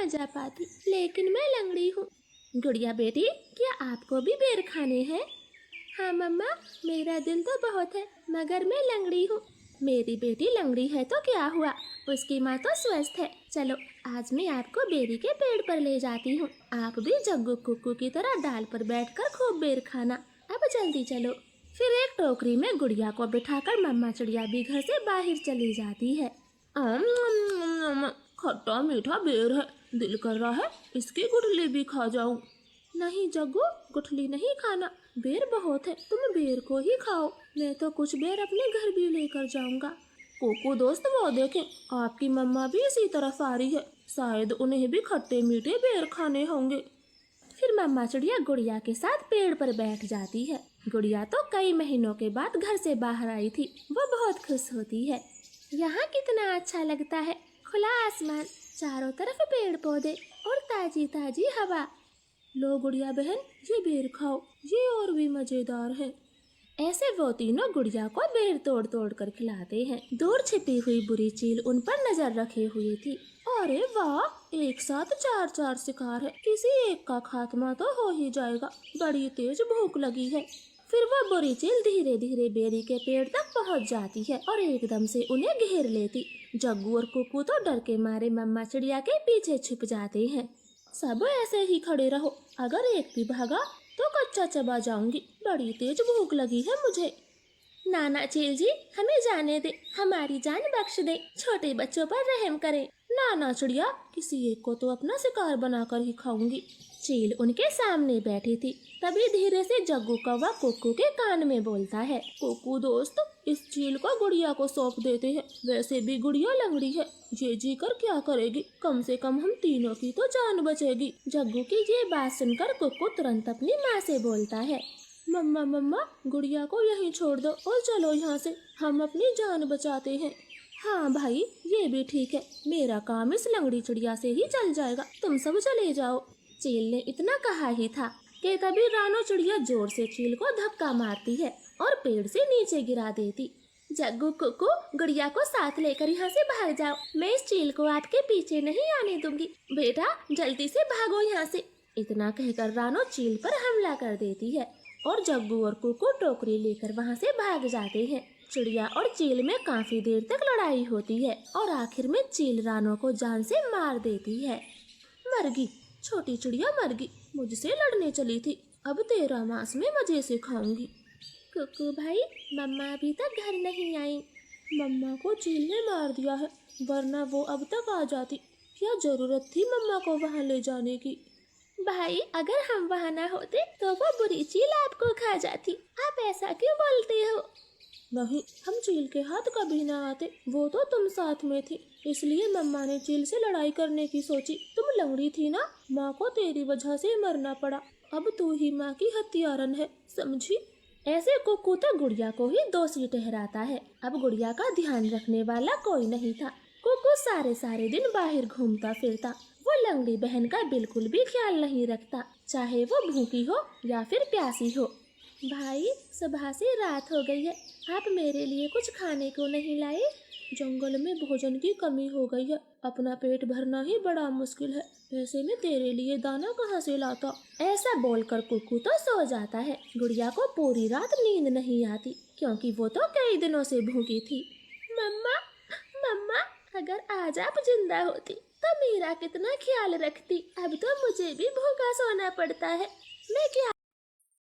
जा पाती, लेकिन मैं लंगड़ी हूँ। गुड़िया बेटी, क्या आपको भी बेर खाने हैं? हाँ मम्मा, मेरा दिल तो बहुत है, मगर मैं लंगड़ी हूँ। मेरी बेटी लंगड़ी है तो क्या हुआ, उसकी माँ तो स्वस्थ है। चलो आज मैं आपको बेरी के पेड़ पर ले जाती हूँ। आप भी जग्गू कुक्कू की तरह डाल पर बैठकर खूब बेर खाना। अब जल्दी चलो। फिर एक टोकरी में गुड़िया को बिठाकर मम्मा चिड़िया भी घर से बाहर चली जाती है। खट्टा मीठा बेर है, दिल कर रहा है इसकी गुठली भी खा जाऊं। नहीं जग्गू, गुठली नहीं खाना, बेर बहुत है, तुम बेर को ही खाओ। मैं तो कुछ बेर अपने घर भी लेकर जाऊंगा। कोको दोस्त, वो देखें, आपकी मम्मा भी इसी तरफ आ रही है, शायद उन्हें भी खट्टे मीठे बेर खाने होंगे। फिर मम्मा चिड़िया गुड़िया के साथ पेड़ पर बैठ जाती है। गुड़िया तो कई महीनों के बाद घर से बाहर आई थी, वो बहुत खुश होती है। यहाँ कितना अच्छा लगता है, खुला आसमान, चारों तरफ पेड़ पौधे और ताजी ताजी हवा। लो गुड़िया बहन, ये बेर खाओ, ये और भी मजेदार है। ऐसे वो तीनों गुड़िया को बेर तोड़ तोड़ कर खिलाते हैं। दूर छिपी हुई बुरी चील उन पर नजर रखे हुए थी। अरे वाह, एक साथ चार चार शिकार है, किसी एक का खात्मा तो हो ही जाएगा, बड़ी तेज भूख लगी है। फिर वह बुरी चील धीरे धीरे बेरी के पेड़ तक पहुंच जाती है और एकदम से उन्हें घेर लेती। जग्गू और कुक्कू तो डर के मारे मम्मा चिड़िया के पीछे छिप जाते हैं। सब ऐसे ही खड़े रहो, अगर एक भी भागा तो कच्चा चबा जाऊंगी, बड़ी तेज भूख लगी है मुझे। नाना चील जी, हमें जाने दे, हमारी जान बख्श दे, छोटे बच्चों पर रहम करें। नाना चिड़िया, किसी एक को तो अपना शिकार बनाकर ही खाऊंगी। चील उनके सामने बैठी थी, तभी धीरे से जग्गू कौवा कुक्कू के कान में बोलता है, कुक्कू दोस्त, इस चील को गुड़िया को सौंप देते हैं, वैसे भी गुड़िया लंगड़ी है, ये जी कर क्या करेगी, कम से कम हम तीनों की तो जान बचेगी। जग्गू की ये बात सुनकर कुक्कू तुरंत अपनी माँ से बोलता है, मम्मा मम्मा, गुड़िया को यहीं छोड़ दो और चलो यहाँ से, हम अपनी जान बचाते हैं। हाँ भाई, ये भी ठीक है, मेरा काम इस लंगड़ी चिड़िया से ही चल जाएगा, तुम सब चले जाओ। चील ने इतना कहा ही था कि तभी रानो चिड़िया जोर से चील को धक्का मारती है और पेड़ से नीचे गिरा देती। जग्गू कुक्कू, गुड़िया को साथ लेकर यहाँ से भाग जाओ, मैं इस चील को आपके पीछे नहीं आने दूंगी, बेटा जल्दी से भागो यहाँ से। इतना कहकर रानो चील पर हमला कर देती है और जग्गू और कुक्कू टोकरी लेकर वहाँ से भाग जाते हैं। चिड़िया और चील में काफी देर तक लड़ाई होती है और आखिर में चील रानो को जान से मार देती है। मरगी, छोटी चिड़िया मरगी, मुझसे लड़ने चली थी, अब तेरा मांस में मजे से खाऊंगी। कुक्कू भाई, मम्मा अभी तक घर नहीं आई। मम्मा को चील ने मार दिया है, वरना वो अब तक आ जाती, क्या जरूरत थी मम्मा को वहाँ ले जाने की। भाई, अगर हम वहाँ ना होते तो वो बुरी चील आपको खा जाती, आप ऐसा क्यों बोलते हो? नहीं, हम चील के हाथ कभी ना आते, वो तो तुम साथ में थी, इसलिए मम्मा ने चील से लड़ाई करने की सोची। तुम लंगड़ी थी ना, माँ को तेरी वजह से मरना पड़ा, अब तू ही माँ की हत्यारन है, समझी? ऐसे कुक्कू तो गुड़िया को ही दोषी ठहराता है। अब गुड़िया का ध्यान रखने वाला कोई नहीं था। कुक्कू सारे सारे दिन बाहर घूमता फिरता, वो लंगड़ी बहन का बिल्कुल भी ख्याल नहीं रखता, चाहे वो भूखी हो या फिर प्यासी हो। भाई, सुबह से रात हो गई है, आप मेरे लिए कुछ खाने को नहीं लाए? जंगल में भोजन की कमी हो गई है, अपना पेट भरना ही बड़ा मुश्किल है, ऐसे में तेरे लिए दाना कहाँ से लाता? ऐसा बोलकर कुक्कू तो सो जाता है। गुड़िया को पूरी रात नींद नहीं आती, क्योंकि वो तो कई दिनों से भूखी थी। मम्मा मम्मा, अगर आज आप जिंदा होती तो मेरा कितना ख्याल रखती, अब तो मुझे भी भूखा सोना पड़ता है, मैं क्या